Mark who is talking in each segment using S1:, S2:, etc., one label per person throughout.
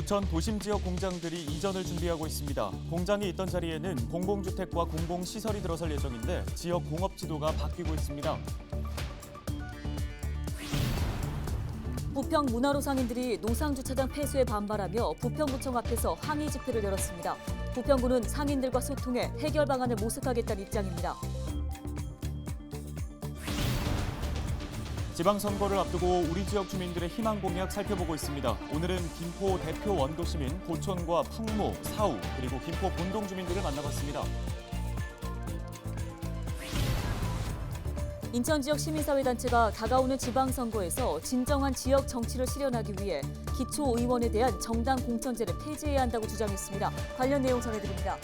S1: 부천 도심 지역 공장들이 이전을 준비하고 있습니다. 공장이 있던 자리에는 공공주택과 공공시설이 들어설 예정인데 지역 공업 지도가 바뀌고 있습니다.
S2: 부평 문화로 상인들이 노상주차장 폐쇄에 반발하며 부평구청 앞에서 항의 집회를 열었습니다. 부평구는 상인들과 소통해 해결 방안을 모색하겠다는 입장입니다.
S1: 지방선거를 앞두고 우리 지역 주민들의 희망 공약 살펴보고 있습니다. 오늘은 김포 대표 원도시민 보촌과 풍무, 사우, 그리고 김포 본동 주민들을 만나봤습니다.
S2: 인천 지역 시민사회단체가 다가오는 지방선거에서 진정한 지역 정치를 실현하기 위해 기초의원에 대한 정당 공천제를 폐지해야 한다고 주장했습니다. 관련 내용 전해드립니다.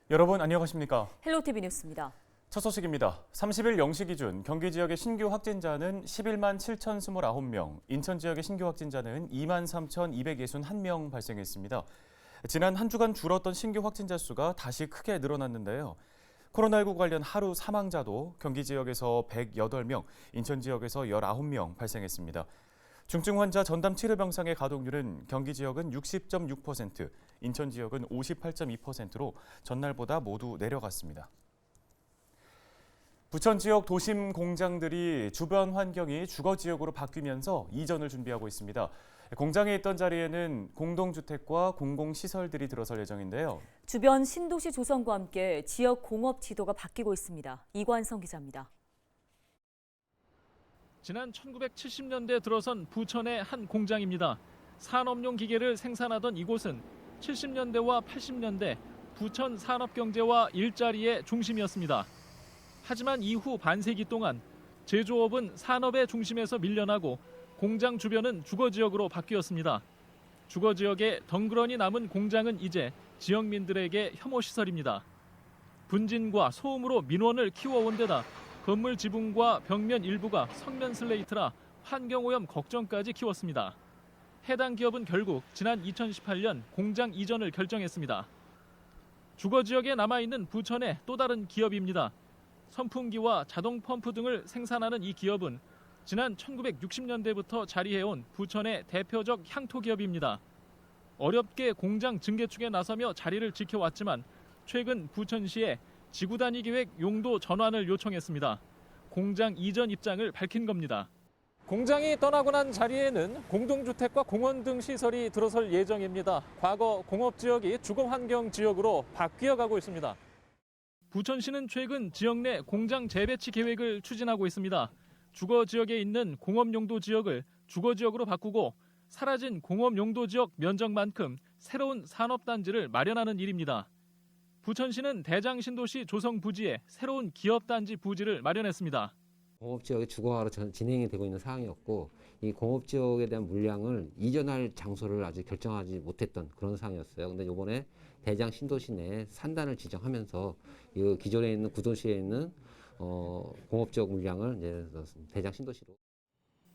S1: 여러분 안녕하십니까?
S2: 헬로티비 뉴스입니다.
S1: 첫 소식입니다. 30일 0시 기준 경기 지역의 신규 확진자는 11만 7,029명, 인천 지역의 신규 확진자는 2만 3,261명 발생했습니다. 지난 한 주간 줄었던 신규 확진자 수가 다시 크게 늘어났는데요. 코로나19 관련 하루 사망자도 경기 지역에서 108명, 인천 지역에서 19명 발생했습니다. 중증 환자 전담 치료병상의 가동률은 경기 지역은 60.6%, 인천 지역은 58.2%로 전날보다 모두 내려갔습니다. 부천 지역 도심 공장들이 주변 환경이 주거 지역으로 바뀌면서 이전을 준비하고 있습니다. 공장에 있던 자리에는 공동주택과 공공시설들이 들어설 예정인데요.
S2: 주변 신도시 조성과 함께 지역 공업 지도가 바뀌고 있습니다. 이관성 기자입니다.
S3: 지난 1970년대 들어선 부천의 한 공장입니다. 산업용 기계를 생산하던 이곳은 70년대와 80년대 부천 산업경제와 일자리의 중심이었습니다. 하지만 이후 반세기 동안 제조업은 산업의 중심에서 밀려나고 공장 주변은 주거지역으로 바뀌었습니다. 주거지역에 덩그러니 남은 공장은 이제 지역민들에게 혐오시설입니다. 분진과 소음으로 민원을 키워온 데다 건물 지붕과 벽면 일부가 석면 슬레이트라 환경오염 걱정까지 키웠습니다. 해당 기업은 결국 지난 2018년 공장 이전을 결정했습니다. 주거지역에 남아있는 부천의 또 다른 기업입니다. 선풍기와 자동 펌프 등을 생산하는 이 기업은 지난 1960년대부터 자리해온 부천의 대표적 향토 기업입니다. 어렵게 공장 증개축에 나서며 자리를 지켜왔지만 최근 부천시에 지구 단위 계획 용도 전환을 요청했습니다. 공장 이전 입장을 밝힌 겁니다. 공장이 떠나고 난 자리에는 공동주택과 공원 등 시설이 들어설 예정입니다. 과거 공업지역이 주거환경지역으로 바뀌어가고 있습니다. 부천시는 최근 지역 내 공장 재배치 계획을 추진하고 있습니다. 주거지역에 있는 공업용도 지역을 주거지역으로 바꾸고 사라진 공업용도 지역 면적만큼 새로운 산업단지를 마련하는 일입니다. 부천시는 대장신도시 조성 부지에 새로운 기업단지 부지를 마련했습니다.
S4: 공업지역의 주거화로 진행이 되고 있는 사항이었고 이 공업지역에 대한 물량을 이전할 장소를 아직 결정하지 못했던 그런 상황이었어요. 근데 이번에 대장 신도시 내 산단을 지정하면서 이 기존에 있는 구도시에 있는 공업지역 물량을 이제 대장 신도시로.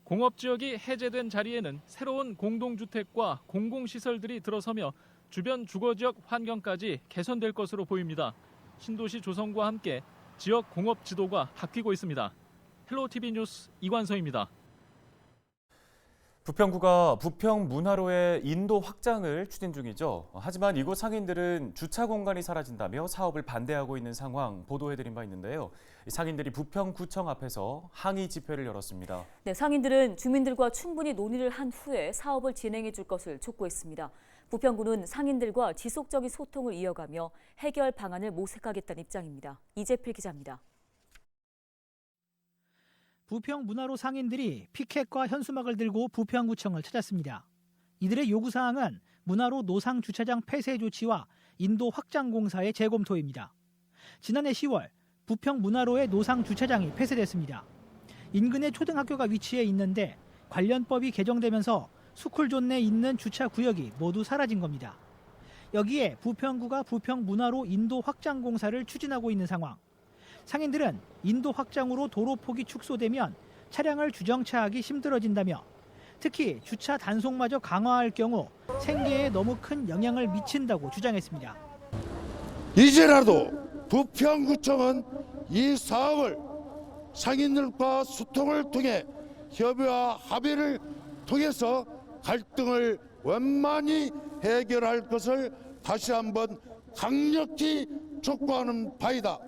S3: 공업지역이 해제된 자리에는 새로운 공동주택과 공공시설들이 들어서며 주변 주거지역 환경까지 개선될 것으로 보입니다. 신도시 조성과 함께 지역 공업 지도가 바뀌고 있습니다. 헬로티비 뉴스 이관성입니다.
S1: 부평구가 부평 문화로의 인도 확장을 추진 중이죠. 하지만 이곳 상인들은 주차 공간이 사라진다며 사업을 반대하고 있는 상황 보도해드린 바 있는데요. 상인들이 부평구청 앞에서 항의 집회를 열었습니다.
S2: 네, 상인들은 주민들과 충분히 논의를 한 후에 사업을 진행해 줄 것을 촉구했습니다. 부평구는 상인들과 지속적인 소통을 이어가며 해결 방안을 모색하겠다는 입장입니다. 이재필 기자입니다.
S5: 부평 문화로 상인들이 피켓과 현수막을 들고 부평구청을 찾았습니다. 이들의 요구사항은 문화로 노상 주차장 폐쇄 조치와 인도 확장 공사의 재검토입니다. 지난해 10월 부평 문화로의 노상 주차장이 폐쇄됐습니다. 인근에 초등학교가 위치해 있는데 관련법이 개정되면서 스쿨존 내 있는 주차 구역이 모두 사라진 겁니다. 여기에 부평구가 부평 문화로 인도 확장 공사를 추진하고 있는 상황. 상인들은 인도 확장으로 도로 폭이 축소되면 차량을 주정차하기 힘들어진다며 특히 주차 단속마저 강화할 경우 생계에 너무 큰 영향을 미친다고 주장했습니다.
S6: 이제라도 부평구청은 이 사업을 상인들과 소통을 통해 협의와 합의를 통해서 갈등을 원만히 해결할 것을 다시 한번 강력히 촉구하는 바이다.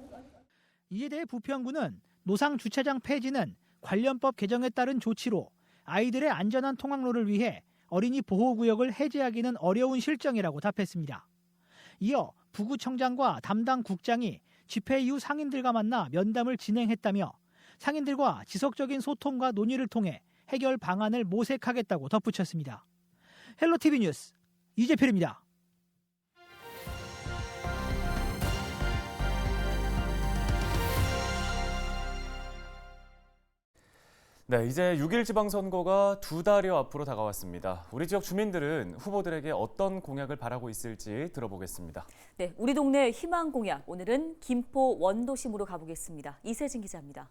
S5: 이에 대해 부평구는 노상 주차장 폐지는 관련법 개정에 따른 조치로 아이들의 안전한 통학로를 위해 어린이 보호구역을 해제하기는 어려운 실정이라고 답했습니다. 이어 부구청장과 담당 국장이 집회 이후 상인들과 만나 면담을 진행했다며 상인들과 지속적인 소통과 논의를 통해 해결 방안을 모색하겠다고 덧붙였습니다. 헬로티비 뉴스 이재필입니다.
S1: 네, 이제 6일 지방선거가 2달여 앞으로 다가왔습니다. 우리 지역 주민들은 후보들에게 어떤 공약을 바라고 있을지 들어보겠습니다.
S2: 네, 우리 동네 희망 공약. 오늘은 김포 원도심으로 가보겠습니다. 이세진 기자입니다.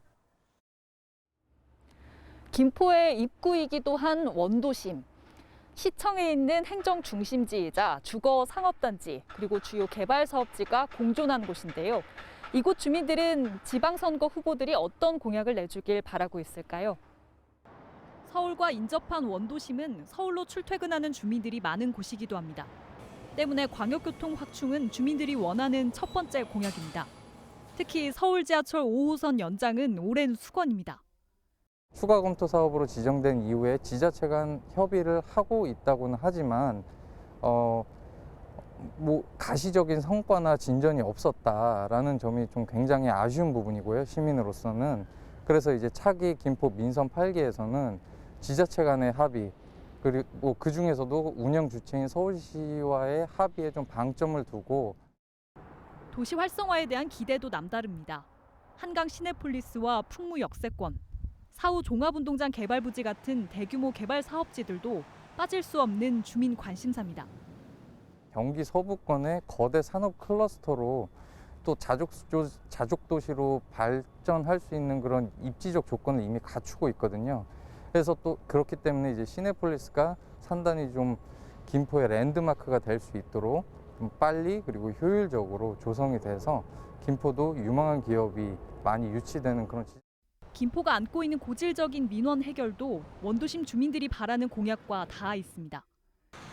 S7: 김포의 입구이기도 한 원도심. 시청에 있는 행정 중심지이자 주거 상업단지 그리고 주요 개발 사업지가 공존한 곳인데요. 이곳 주민들은 지방선거 후보들이 어떤 공약을 내주길 바라고 있을까요? 서울과 인접한 원도심은 서울로 출퇴근하는 주민들이 많은 곳이기도 합니다. 때문에 광역교통 확충은 주민들이 원하는 첫 번째 공약입니다. 특히 서울 지하철 5호선 연장은 오랜 수건입니다.
S8: 추가 검토 사업으로 지정된 이후에 지자체 간 협의를 하고 있다고는 하지만 가시적인 성과나 진전이 없었다라는 점이 좀 굉장히 아쉬운 부분이고요. 시민으로서는. 그래서 이제 차기 김포 민선 8기에서는 지자체 간의 합의 그리고 그 중에서도 운영 주체인 서울시와의 합의에 좀 방점을 두고
S7: 도시 활성화에 대한 기대도 남다릅니다. 한강 시내폴리스와 풍무 역세권, 사후 종합운동장 개발 부지 같은 대규모 개발 사업지들도 빠질 수 없는 주민 관심사입니다.
S8: 경기 서부권의 거대 산업 클러스터로 또 자족 도시로 발전할 수 있는 그런 입지적 조건을 이미 갖추고 있거든요. 그래서 또 그렇기 때문에 이제 시내폴리스가 상당히 좀 김포의 랜드마크가 될 수 있도록 좀 빨리 그리고 효율적으로 조성이 돼서 김포도 유망한 기업이 많이 유치되는 그런
S7: 김포가 안고 있는 고질적인 민원 해결도 원도심 주민들이 바라는 공약과 닿아 있습니다.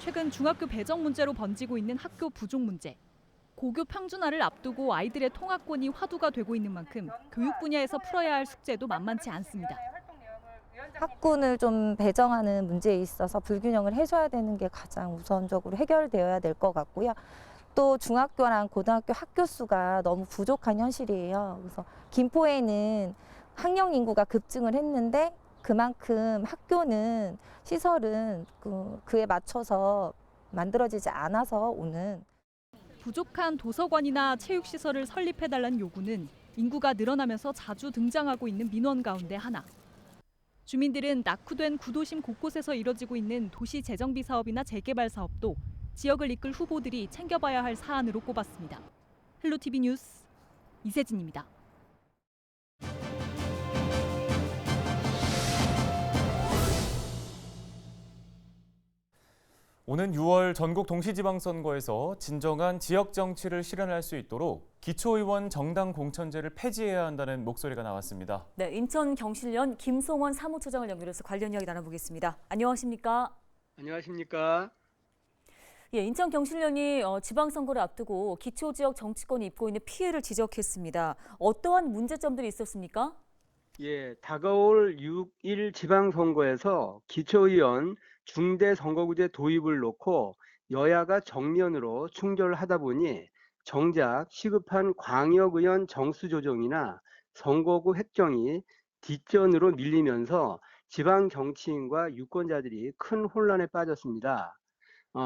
S7: 최근 중학교 배정 문제로 번지고 있는 학교 부족 문제. 고교 평준화를 앞두고 아이들의 통학권이 화두가 되고 있는 만큼 교육 분야에서 풀어야 할 숙제도 만만치 않습니다.
S9: 학군을 좀 배정하는 문제에 있어서 불균형을 해소해야 되는 게 가장 우선적으로 해결되어야 될 것 같고요. 또 중학교랑 고등학교 학교 수가 너무 부족한 현실이에요. 그래서 김포에는 학령 인구가 급증을 했는데 그만큼 학교는 시설은 그에 맞춰서 만들어지지 않아서 오는
S7: 부족한 도서관이나 체육시설을 설립해달라는 요구는 인구가 늘어나면서 자주 등장하고 있는 민원 가운데 하나. 주민들은 낙후된 구도심 곳곳에서 이뤄지고 있는 도시 재정비 사업이나 재개발 사업도 지역을 이끌 후보들이 챙겨봐야 할 사안으로 꼽았습니다. 헬로티비 뉴스 이세진입니다.
S1: 오는 6월 전국 동시지방선거에서 진정한 지역 정치를 실현할 수 있도록 기초의원 정당 공천제를 폐지해야 한다는 목소리가 나왔습니다.
S2: 네, 인천 경실련 김송원 사무처장을 연결해서 관련 이야기 나눠보겠습니다. 안녕하십니까?
S10: 안녕하십니까?
S2: 예, 인천 경실련이 지방선거를 앞두고 기초지역 정치권이 입고 있는 피해를 지적했습니다. 어떠한 문제점들이 있었습니까?
S10: 예, 다가올 6일 지방선거에서 기초의원 중대선거구제 도입을 놓고 여야가 정면으로 충돌하다 보니 정작 시급한 광역의원 정수 조정이나 선거구 획정이 뒷전으로 밀리면서 지방 정치인과 유권자들이 큰 혼란에 빠졌습니다.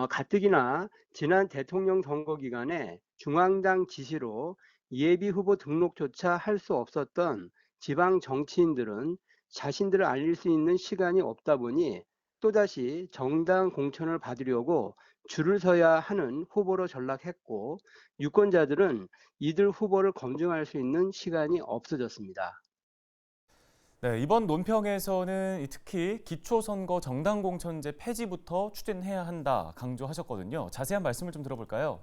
S10: 가뜩이나 지난 대통령 선거 기간에 중앙당 지시로 예비 후보 등록조차 할 수 없었던 지방 정치인들은 자신들을 알릴 수 있는 시간이 없다 보니 또다시 정당 공천을 받으려고 줄을 서야 하는 후보로 전락했고 유권자들은 이들 후보를 검증할 수 있는 시간이 없어졌습니다.
S1: 네, 이번 논평에서는 특히 기초선거 정당공천제 폐지부터 추진해야 한다 강조하셨거든요. 자세한 말씀을 좀 들어볼까요?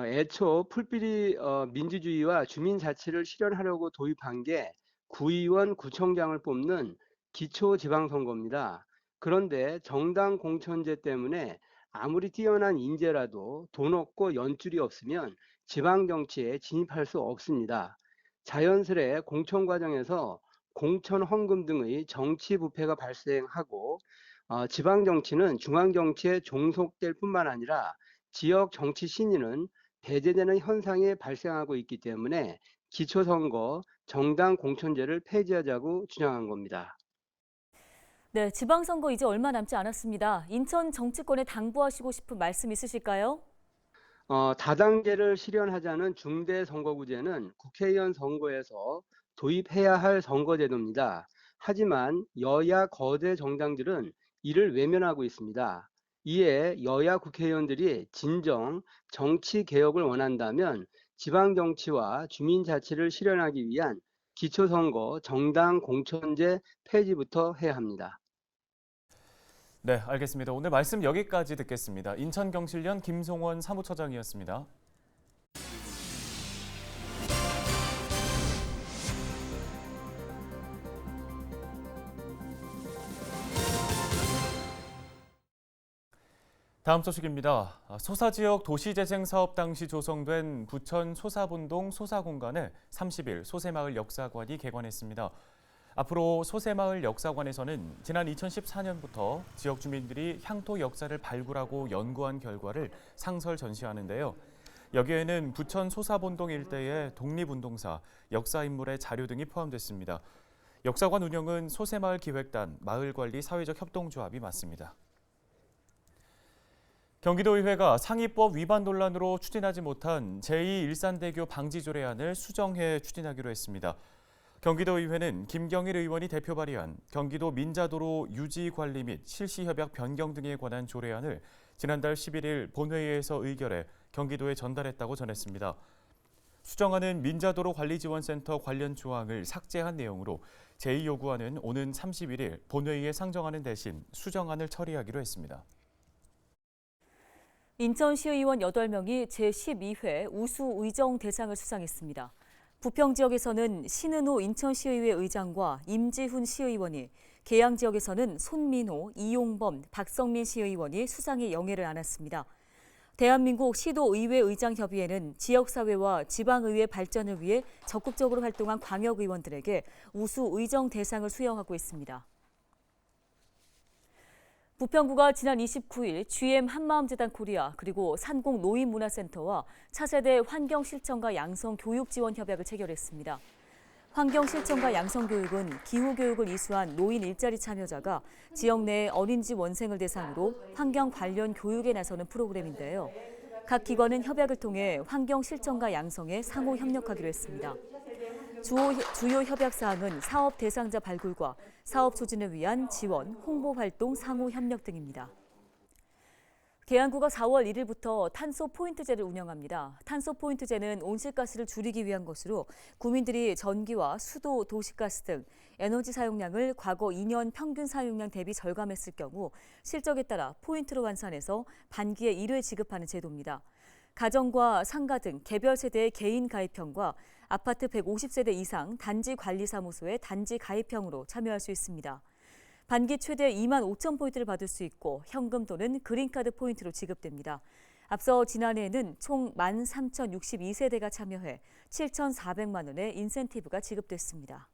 S10: 애초 풀뿌리 민주주의와 주민자치를 실현하려고 도입한 게 구의원, 구청장을 뽑는 기초지방선거입니다. 그런데 정당 공천제 때문에 아무리 뛰어난 인재라도 돈 없고 연줄이 없으면 지방정치에 진입할 수 없습니다. 자연스레 공천 과정에서 공천 헌금 등의 정치 부패가 발생하고 지방정치는 중앙정치에 종속될 뿐만 아니라 지역 정치 신인은 배제되는 현상이 발생하고 있기 때문에 기초선거 정당 공천제를 폐지하자고 주장한 겁니다.
S2: 네, 지방선거 이제 얼마 남지 않았습니다. 인천 정치권에 당부하시고 싶은 말씀 있으실까요?
S10: 다당제를 실현하자는 중대선거구제는 국회의원 선거에서 도입해야 할 선거제도입니다. 하지만 여야 거대 정당들은 이를 외면하고 있습니다. 이에 여야 국회의원들이 진정 정치 개혁을 원한다면 지방정치와 주민자치를 실현하기 위한 기초선거 정당 공천제 폐지부터 해야 합니다.
S1: 네, 알겠습니다. 오늘 말씀 여기까지 듣겠습니다. 인천경실련 김송원 사무처장이었습니다. 다음 소식입니다. 소사지역 도시재생사업 당시 조성된 부천 소사본동 소사공간에 30일 소새마을 역사관이 개관했습니다. 앞으로 소새마을 역사관에서는 지난 2014년부터 지역 주민들이 향토 역사를 발굴하고 연구한 결과를 상설 전시하는데요. 여기에는 부천 소사본동 일대의 독립운동사, 역사인물의 자료 등이 포함됐습니다. 역사관 운영은 소새마을 기획단, 마을관리 사회적 협동조합이 맡습니다. 경기도의회가 상위법 위반 논란으로 추진하지 못한 제2일산대교 방지 조례안을 수정해 추진하기로 했습니다. 경기도의회는 김경일 의원이 대표 발의한 경기도 민자도로 유지 관리 및 실시 협약 변경 등에 관한 조례안을 지난달 11일 본회의에서 의결해 경기도에 전달했다고 전했습니다. 수정안은 민자도로 관리지원센터 관련 조항을 삭제한 내용으로 제2요구안은 오는 31일 본회의에 상정하는 대신 수정안을 처리하기로 했습니다.
S2: 인천시의원 8명이 제12회 우수의정 대상을 수상했습니다. 부평 지역에서는 신은호 인천시의회 의장과 임지훈 시의원이, 계양 지역에서는 손민호, 이용범, 박성민 시의원이 수상의 영예를 안았습니다. 대한민국 시도의회 의장협의회는 지역사회와 지방의회 발전을 위해 적극적으로 활동한 광역의원들에게 우수의정 대상을 수여하고 있습니다. 부평구가 지난 29일 GM 한마음재단 코리아 그리고 산공 노인문화센터와 차세대 환경실천과 양성교육지원 협약을 체결했습니다. 환경실천과 양성교육은 기후교육을 이수한 노인 일자리 참여자가 지역 내 어린이집 원생을 대상으로 환경 관련 교육에 나서는 프로그램인데요. 각 기관은 협약을 통해 환경실천과 양성에 상호 협력하기로 했습니다. 주요 협약 사항은 사업 대상자 발굴과 사업 추진을 위한 지원, 홍보 활동 상호 협력 등입니다. 계양구가 4월 1일부터 탄소 포인트제를 운영합니다. 탄소 포인트제는 온실가스를 줄이기 위한 것으로 구민들이 전기와 수도, 도시가스 등 에너지 사용량을 과거 2년 평균 사용량 대비 절감했을 경우 실적에 따라 포인트로 환산해서 반기에 1회 지급하는 제도입니다. 가정과 상가 등 개별 세대의 개인 가입형과 아파트 150세대 이상 단지 관리사무소의 단지 가입형으로 참여할 수 있습니다. 반기 최대 2만 5천 포인트를 받을 수 있고 현금 또는 그린카드 포인트로 지급됩니다. 앞서 지난해에는 총 13,062세대가 참여해 7,400만 원의 인센티브가 지급됐습니다.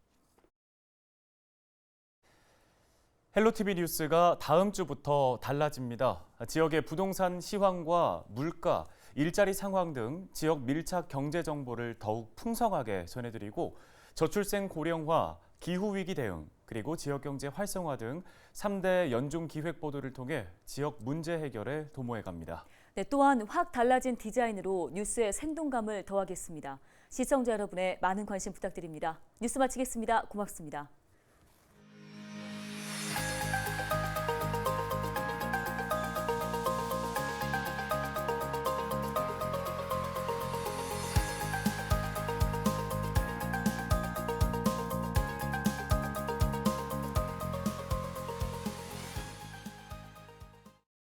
S1: 헬로티비 뉴스가 다음 주부터 달라집니다. 지역의 부동산 시황과 물가, 일자리 상황 등 지역 밀착 경제 정보를 더욱 풍성하게 전해드리고 저출생 고령화, 기후위기 대응, 그리고 지역경제 활성화 등 3대 연중 기획 보도를 통해 지역 문제 해결에 도모해 갑니다.
S2: 네, 또한 확 달라진 디자인으로 뉴스의 생동감을 더하겠습니다. 시청자 여러분의 많은 관심 부탁드립니다. 뉴스 마치겠습니다. 고맙습니다.